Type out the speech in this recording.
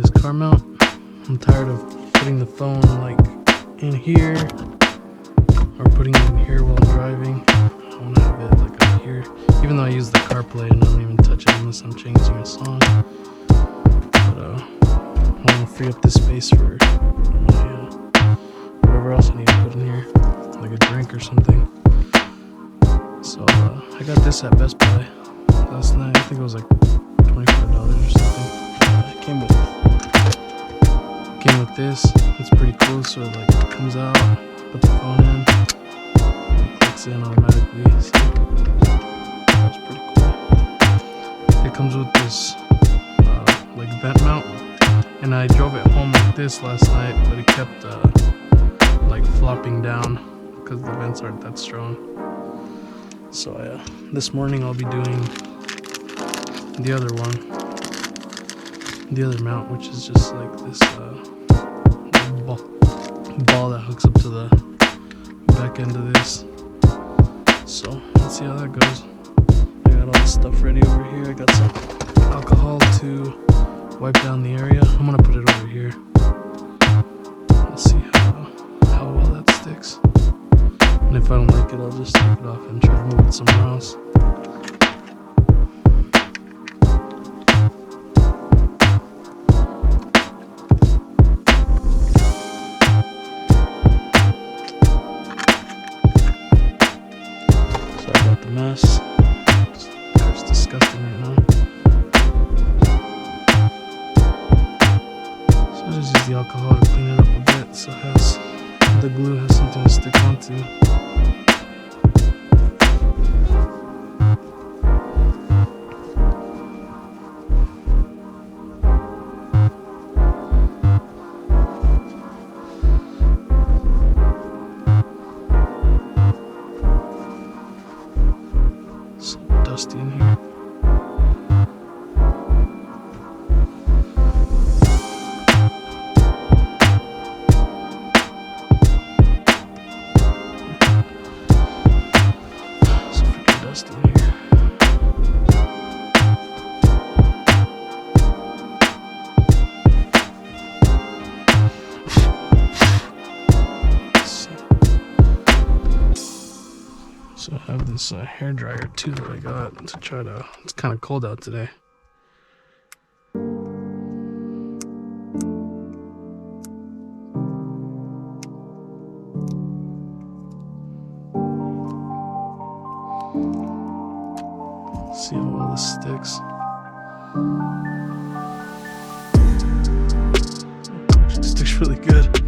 this car mount. I'm tired of putting the phone like in here or putting it in here while I'm driving. I want to have it like up here, even though I use the CarPlay and I don't even touch it unless I'm changing a song. But I want to free up this space for my whatever else I need to put in here, like a drink or something. So I got this at Best Buy last night. I think it was like $25 or something. It came with this. It's pretty cool. So it like comes out, put the phone in, it clicks in automatically. See? That's pretty cool. It comes with this like vent mount, and I drove it home like this last night, but it kept like flopping down because the vents aren't that strong. So this morning I'll be doing the other one, the other mount, which is just like this ball that hooks up to the back end of this. So let's see how that goes. I got all this stuff ready over here. I got some alcohol to wipe down the area. I'm gonna put it over here. Let's see how well that sticks. And if I don't like it, I'll just take it off and try to move it somewhere else. So I got the mess. It's disgusting right now. So I just use the alcohol to clean it up a bit so the glue has something to stick onto. So dusty in here. So freaking dusty in here. Let's see. So I have this hair dryer too that I got to try to, it's kind of cold out today. See how well this sticks. Actually sticks really good.